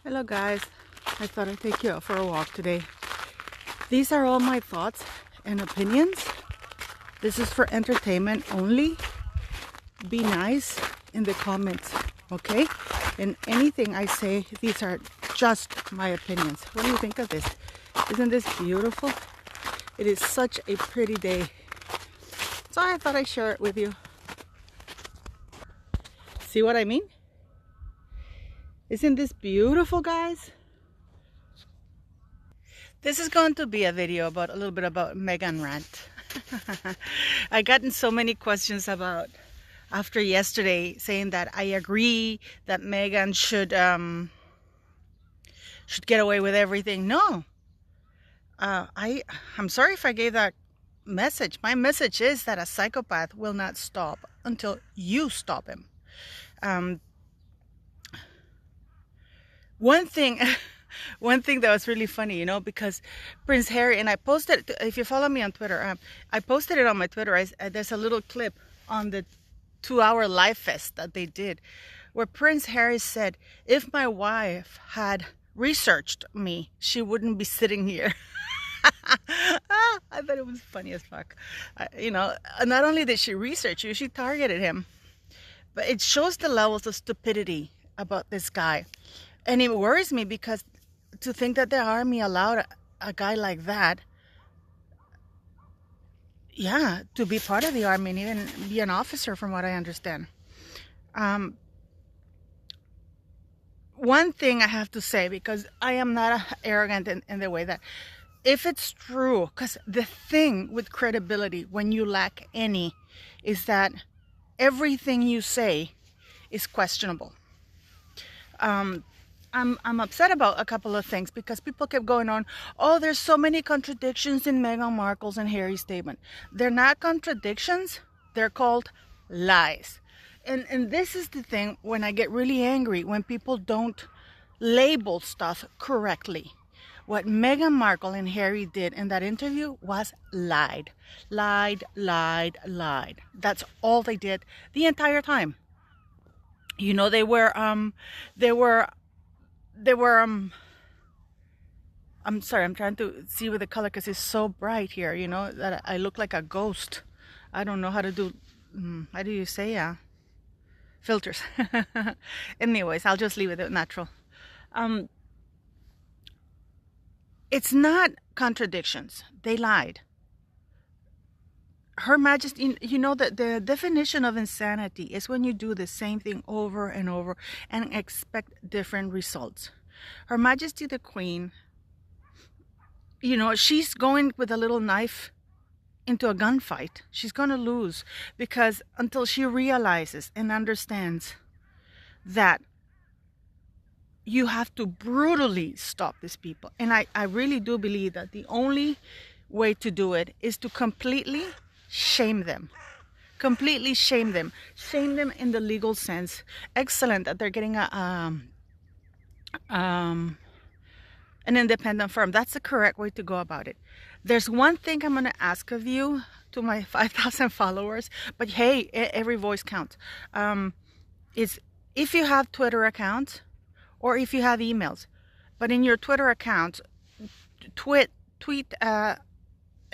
Hello guys, I thought I'd take you out for a walk today. These are all my thoughts and opinions. This is for entertainment only. Be nice in the comments, okay? And anything I say, these are just my opinions. What do you think of this? Isn't this beautiful? It is such a pretty day. So I thought I'd share it with you. See what I mean? Isn't this beautiful, guys? This is going to be a video about a little bit about Meghan rant. I gotten so many questions about after yesterday saying that I agree that Meghan should get away with everything. No, I'm sorry if I gave that message. My message is that a psychopath will not stop until you stop him. One thing that was really funny, you know, because Prince Harry, and I posted, if you follow me on Twitter, I posted it on my Twitter. There's a little clip on the 2-hour live fest that they did where Prince Harry said, if my wife had researched me, she wouldn't be sitting here. I thought it was funny as fuck. You know, not only did she research you, she targeted him. But it shows the levels of stupidity about this guy. And it worries me because to think that the army allowed a guy like that, yeah, to be part of the army and even be an officer, from what I understand. One thing I have to say, because I am not arrogant in the way that, if it's true, because the thing with credibility when you lack any is that everything you say is questionable. I'm upset about a couple of things because people kept going on, oh, there's so many contradictions in Meghan Markle's and Harry's statement. They're not contradictions, they're called lies. And this is the thing when I get really angry, when people don't label stuff correctly. What Meghan Markle and Harry did in that interview was lied. Lied. That's all they did the entire time. You know, they were I'm sorry, I'm trying to see with the color because it's so bright here, you know, that I look like a ghost. I don't know how to do, how do you say, filters. Anyways, I'll just leave it natural. It's not contradictions. They lied. Her Majesty, you know that the definition of insanity is when you do the same thing over and over and expect different results. Her Majesty the Queen, you know, she's going with a little knife into a gunfight. She's going to lose because until she realizes and understands that you have to brutally stop these people. And I really do believe that the only way to do it is to completely shame them. Completely shame them. Shame them in the legal sense. Excellent that they're getting an independent firm. That's the correct way to go about it. There's one thing I'm going to ask of you, to my 5,000 followers, but hey, every voice counts. Is if you have Twitter accounts or if you have emails, but in your Twitter account, tweet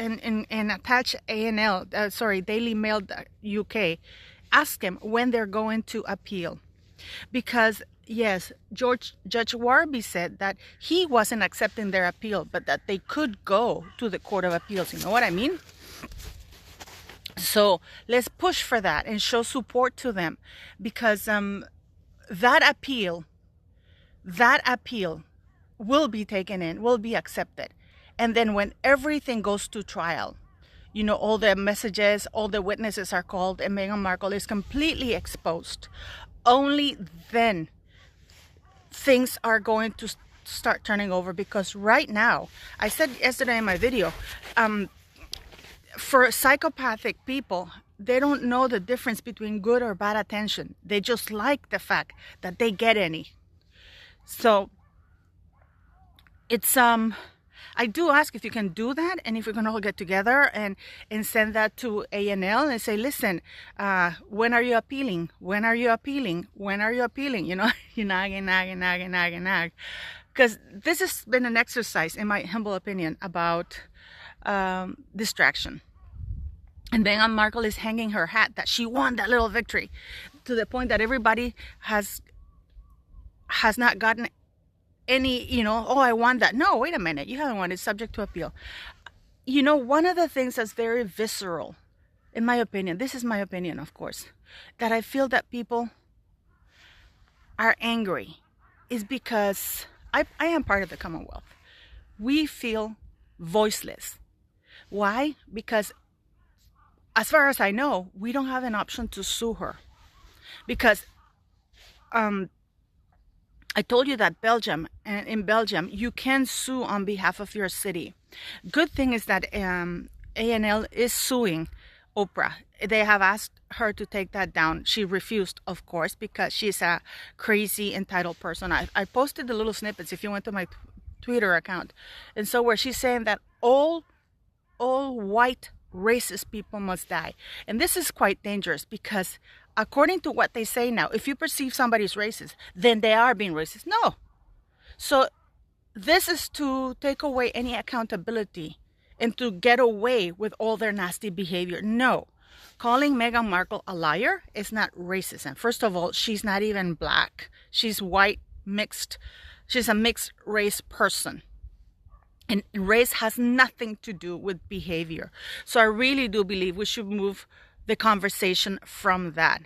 and attach Daily Mail UK. Ask them when they're going to appeal, because yes, Judge Warby said that he wasn't accepting their appeal, but that they could go to the Court of Appeals. You know what I mean? So let's push for that and show support to them, because that appeal will be taken in, will be accepted. And then when everything goes to trial, you know, all the messages, all the witnesses are called, and Meghan Markle is completely exposed. Only then things are going to start turning over, because right now, I said yesterday in my video, for psychopathic people, they don't know the difference between good or bad attention. They just like the fact that they get any. So it's I do ask if you can do that, and if we're going to all get together and send that to A&L and say, listen, when are you appealing? When are you appealing? When are you appealing? You know, you nag. Because this has been an exercise, in my humble opinion, about distraction. And Meghan Markle is hanging her hat that she won that little victory, to the point that everybody has not gotten any, you know, oh, I won that. No, wait a minute, you haven't won. It's subject to appeal. You know, one of the things that's very visceral, in my opinion, this is my opinion, of course, that I feel that people are angry is because I am part of the Commonwealth. We feel voiceless. Why? Because as far as I know, we don't have an option to sue her. Because I told you that in Belgium, you can sue on behalf of your city. Good thing is that A&L is suing Oprah. They have asked her to take that down. She refused, of course, because she's a crazy, entitled person. I posted the little snippets if you went to my Twitter account. And so where she's saying that all white racist people must die. And this is quite dangerous because according to what they say now, if you perceive somebody's racist, then they are being racist. No. So this is to take away any accountability and to get away with all their nasty behavior. No. Calling Meghan Markle a liar is not racism. First of all, she's not even black. She's white, mixed. She's a mixed race person. And race has nothing to do with behavior. So I really do believe we should move the conversation from that.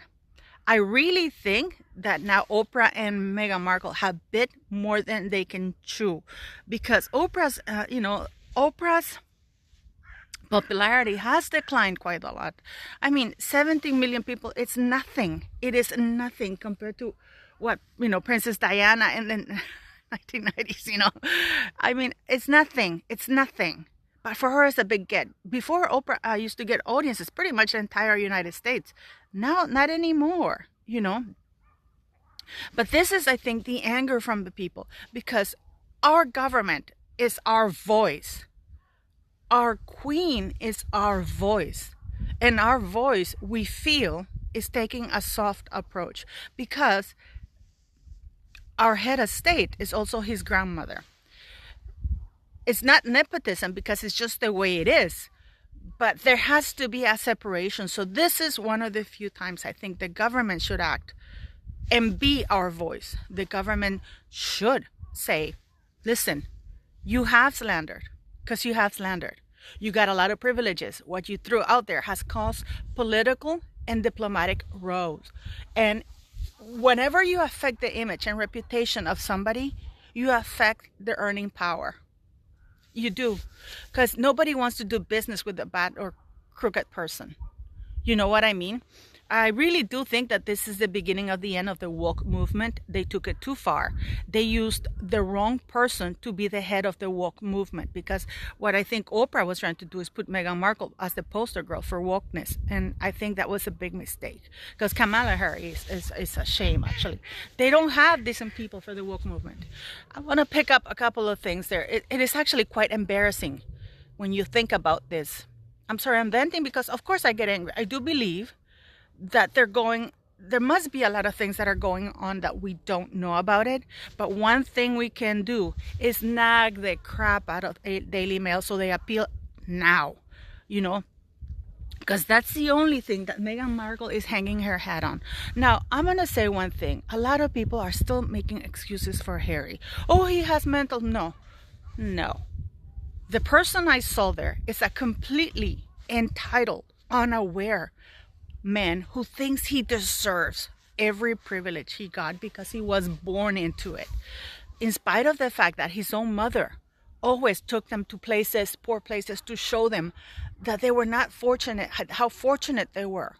I really think that now Oprah and Meghan Markle have bit more than they can chew, because Oprah's popularity has declined quite a lot. I mean, 17 million people, it's nothing. It is nothing compared to what, Princess Diana and then 1990s, I mean, it's nothing. It's nothing. But for her, it's a big get. Before, Oprah used to get audiences pretty much the entire United States. Now, not anymore, But this is, I think, the anger from the people, because our government is our voice. Our queen is our voice. And our voice, we feel, is taking a soft approach, because our head of state is also his grandmother. It's not nepotism because it's just the way it is, but there has to be a separation. So this is one of the few times I think the government should act and be our voice. The government should say, listen, you have slandered, because you have slandered. You got a lot of privileges. What you threw out there has caused political and diplomatic rows. And whenever you affect the image and reputation of somebody, you affect their earning power. You do. Because nobody wants to do business with a bad or crooked person. You know what I mean? I really do think that this is the beginning of the end of the woke movement. They took it too far. They used the wrong person to be the head of the woke movement, because what I think Oprah was trying to do is put Meghan Markle as the poster girl for wokeness. And I think that was a big mistake, because Kamala Harris is a shame, actually. They don't have decent people for the woke movement. I want to pick up a couple of things there. It is actually quite embarrassing when you think about this. I'm sorry, I'm venting because, of course, I get angry. I do believe that there must be a lot of things that are going on that we don't know about it. But one thing we can do is nag the crap out of Daily Mail so they appeal now, because that's the only thing that Meghan Markle is hanging her hat on. Now, I'm going to say one thing. A lot of people are still making excuses for Harry. Oh, he has mental. No. The person I saw there is a completely entitled, unaware man who thinks he deserves every privilege he got because he was born into it, in spite of the fact that his own mother always took them to places, poor places, to show them that they were not fortunate, how fortunate they were.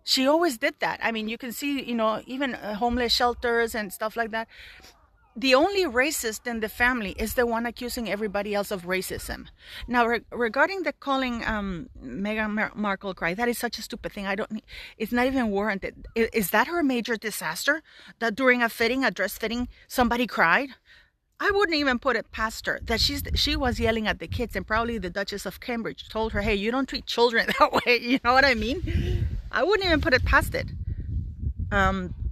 She always did that. I mean, you can see, even homeless shelters and stuff like that. The only racist in the family is the one accusing everybody else of racism. Now, regarding the calling Meghan Markle cry, that is such a stupid thing. It's not even warranted. Is that her major disaster? That during a dress fitting, somebody cried? I wouldn't even put it past her that she was yelling at the kids, and probably the Duchess of Cambridge told her, hey, you don't treat children that way. You know what I mean? I wouldn't even put it past it.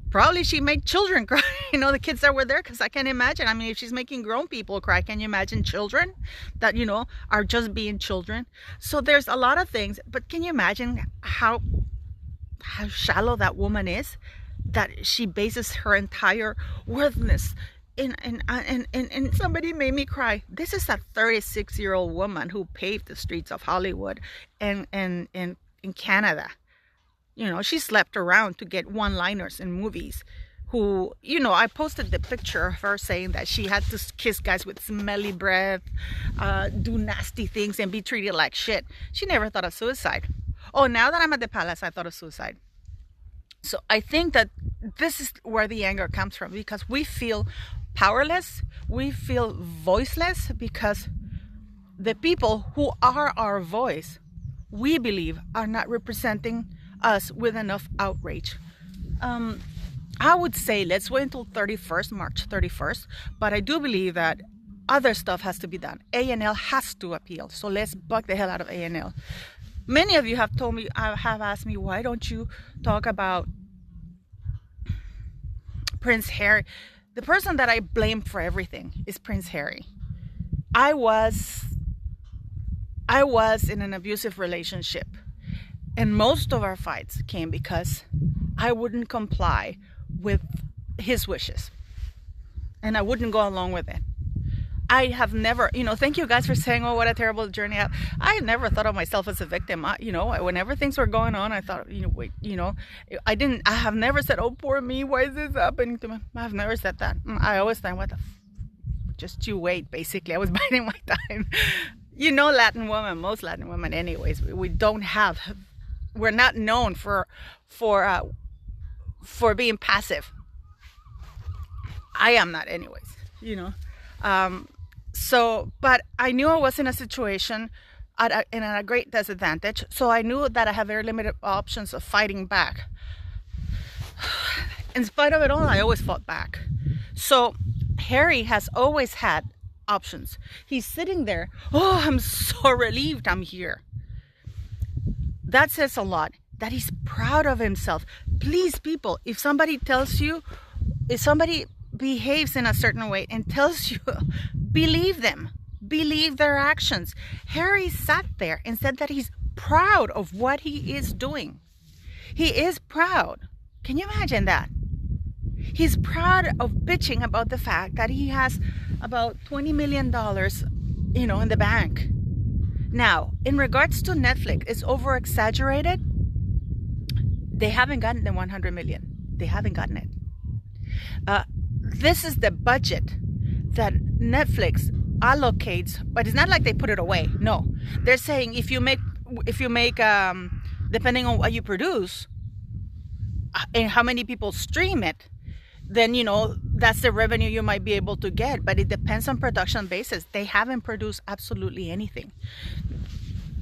Probably she made children cry, you know, the kids that were there, because I can imagine. I mean, if she's making grown people cry, can you imagine children that, you know, are just being children? So there's a lot of things, but can you imagine how shallow that woman is, that she bases her entire worthiness and somebody made me cry. This is a 36-year-old woman who paved the streets of Hollywood and in Canada. You know, she slept around to get one-liners in movies. Who, you know, I posted the picture of her saying that she had to kiss guys with smelly breath, do nasty things, and be treated like shit. She never thought of suicide. Oh, now that I'm at the palace, I thought of suicide. So I think that this is where the anger comes from, because we feel powerless, we feel voiceless, because the people who are our voice, we believe, are not representing us with enough outrage. I would say let's wait until March 31st, but I do believe that other stuff has to be done. A&L has to appeal, so let's bug the hell out of A&L. Many of you have told me, have asked me, why don't you talk about Prince Harry? The person that I blame for everything is Prince Harry. I was in an abusive relationship, and most of our fights came because I wouldn't comply with his wishes, and I wouldn't go along with it. I have never, you know, thank you guys for saying, oh, what a terrible journey. I never thought of myself as a victim. You know, whenever things were going on, I thought, you know, wait, you know, I have never said, oh, poor me, why is this happening to me? I've never said that. I always thought, what the just you wait, basically. I was biding my time. You know, Latin women, most Latin women anyways, we're not known for being passive. I am not anyways, you know. But I knew I was in a situation at a great disadvantage. So I knew that I had very limited options of fighting back. In spite of it all, I always fought back. So Harry has always had options. He's sitting there. Oh, I'm so relieved I'm here. That says a lot. That he's proud of himself. Please, people, if somebody behaves in a certain way and tells you, believe them, believe their actions. Harry sat there and said that he's proud of what he is doing. He is proud. Can you imagine that? He's proud of bitching about the fact that he has about $20 million, you know, in the bank. Now, in regards to Netflix, it's over exaggerated. They haven't gotten the 100 million. They haven't gotten it. This is the budget that Netflix allocates, but it's not like they put it away. No, they're saying if you make depending on what you produce and how many people stream it, then, you know, that's the revenue you might be able to get. But it depends on production basis. They haven't produced absolutely anything.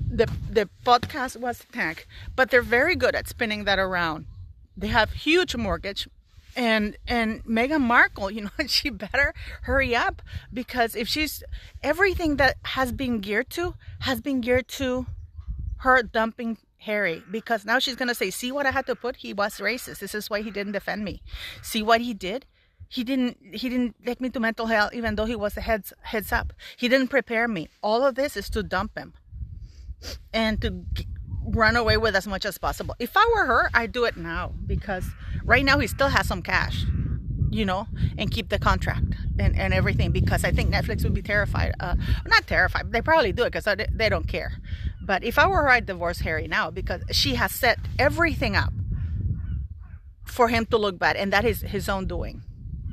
The podcast was tanked, but they're very good at spinning that around. They have huge mortgage. And Meghan Markle, you know, she better hurry up, because if everything that has been geared to her dumping Harry, because now she's gonna say, see what I had to put? He was racist. This is why he didn't defend me. See what he did? He didn't take me to mental health, even though he was a heads up. He didn't prepare me. All of this is to dump him and to run away with as much as possible. If I were her, I'd do it now, because right now he still has some cash, you know, and keep the contract and everything, because I think Netflix would be terrified. Not terrified, they probably do it because they don't care. But if I were her, I'd divorce Harry now, because she has set everything up for him to look bad, and that is his own doing,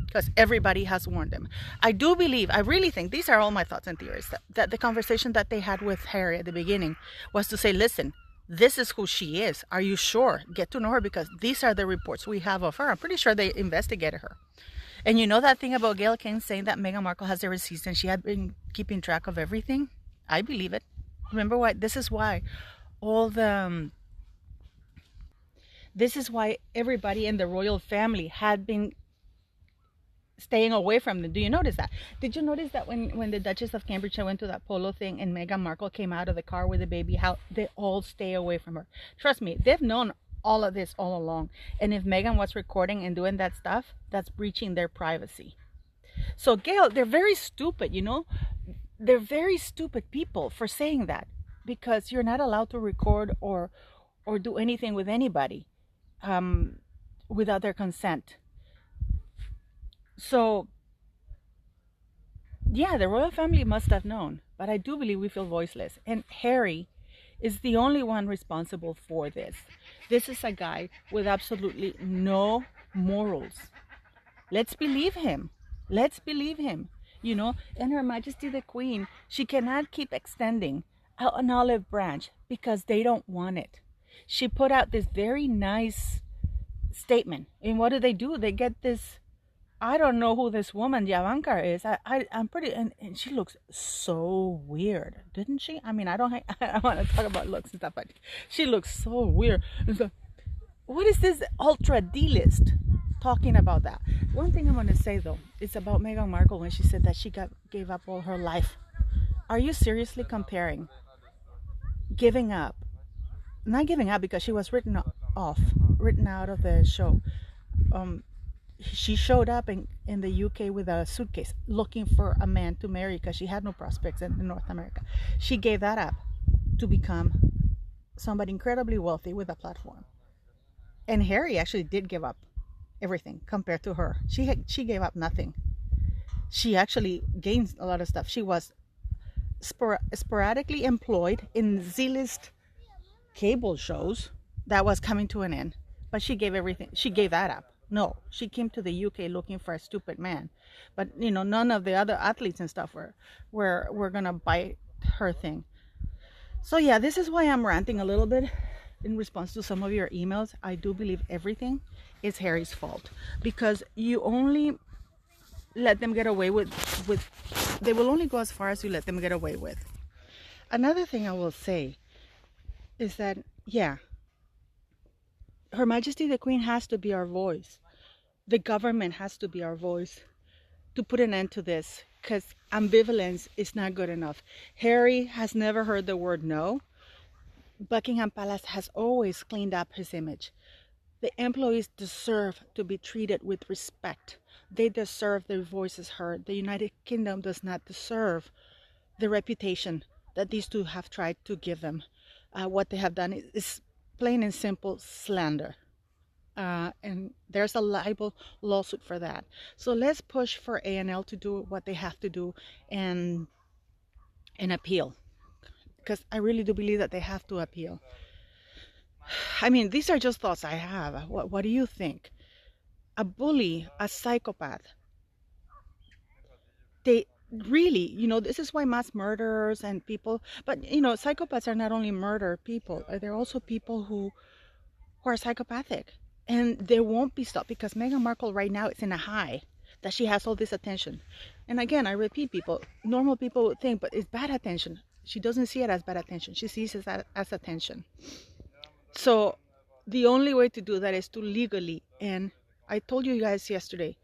because everybody has warned him. I really think, these are all my thoughts and theories, that the conversation that they had with Harry at the beginning was to say, listen, this is who she is. Are you sure? Get to know her, because these are the reports we have of her. I'm pretty sure they investigated her. And you know that thing about Gayle King saying that Meghan Markle has the receipts and she had been keeping track of everything? I believe it. Remember why? This is why everybody in the royal family had been staying away from them. Do you notice that? Did you notice that when the Duchess of Cambridge went to that polo thing and Meghan Markle came out of the car with the baby, how they all stay away from her? Trust me, they've known all of this all along. And if Meghan was recording and doing that stuff, that's breaching their privacy. So Gail, they're very stupid, you know? They're very stupid people for saying that, because you're not allowed to record or do anything with anybody without their consent. So yeah, the royal family must have known, but I do believe we feel voiceless. And Harry is the only one responsible for this. This is a guy with absolutely no morals. Let's believe him. Let's believe him. You know, and Her Majesty the Queen, she cannot keep extending out an olive branch because they don't want it. She put out this very nice statement. And what do? They get this, I don't know who this woman, Yavanka, is. I'm pretty, and she looks so weird, didn't she? I mean, I don't want to talk about looks and stuff, but she looks so weird. So, what is this ultra D-list talking about that? One thing I want to say, though, is about Meghan Markle when she said that she gave up all her life. Are you seriously comparing giving up? Not giving up because she was written out of the show. She showed up in the UK with a suitcase looking for a man to marry because she had no prospects in North America. She gave that up to become somebody incredibly wealthy with a platform. And Harry actually did give up everything compared to her. She gave up nothing. She actually gained a lot of stuff. She was sporadically employed in Z-list cable shows that was coming to an end, but she gave everything. She gave that up. No, she came to the UK looking for a stupid man, but you know, none of the other athletes and stuff were gonna buy her thing. So yeah, this is why I'm ranting a little bit in response to some of your emails. I do believe everything is Harry's fault, because you only let them get away with they will only go as far as you let them get away with. Another thing I will say is that, yeah, Her Majesty the Queen has to be our voice. The government has to be our voice to put an end to this, because ambivalence is not good enough. Harry has never heard the word no. Buckingham Palace has always cleaned up his image. The employees deserve to be treated with respect. They deserve their voices heard. The United Kingdom does not deserve the reputation that these two have tried to give them. What they have done is plain and simple slander. And there's a libel lawsuit for that. So let's push for A&L to do what they have to do and appeal. Because I really do believe that they have to appeal. I mean, these are just thoughts I have. What do you think? A bully, a psychopath. They really, you know, this is why mass murderers and people, but you know, psychopaths are not only murder people, they're also people who are psychopathic. And they won't be stopped because Meghan Markle right now is in a high that she has all this attention. And again, I repeat, people, normal people would think, but it's bad attention. She doesn't see it as bad attention. She sees it as attention. So the only way to do that is to legally, and I told you guys yesterday,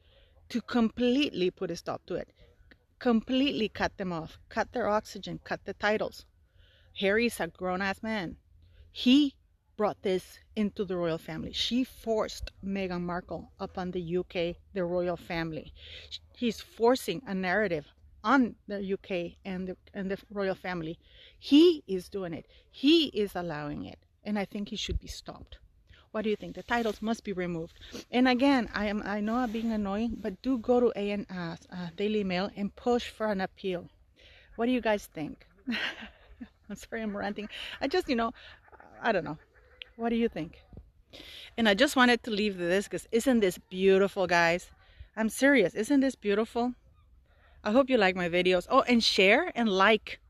to completely put a stop to it. Completely cut them off. Cut their oxygen. Cut the titles. Harry's a grown-ass man. He brought this into the royal family. She forced Meghan Markle upon the UK, the royal family. He's forcing a narrative on the UK and the royal family. He is doing it. He is allowing it. And I think he should be stopped. What do you think? The titles must be removed. And again, I know I'm being annoying, but do go to Daily Mail and push for an appeal. What do you guys think? I'm sorry I'm ranting. I just, you know, I don't know. What do you think? And I just wanted to leave this because isn't this beautiful, guys? I'm serious. Isn't this beautiful? I hope you like my videos. Oh, and share and like.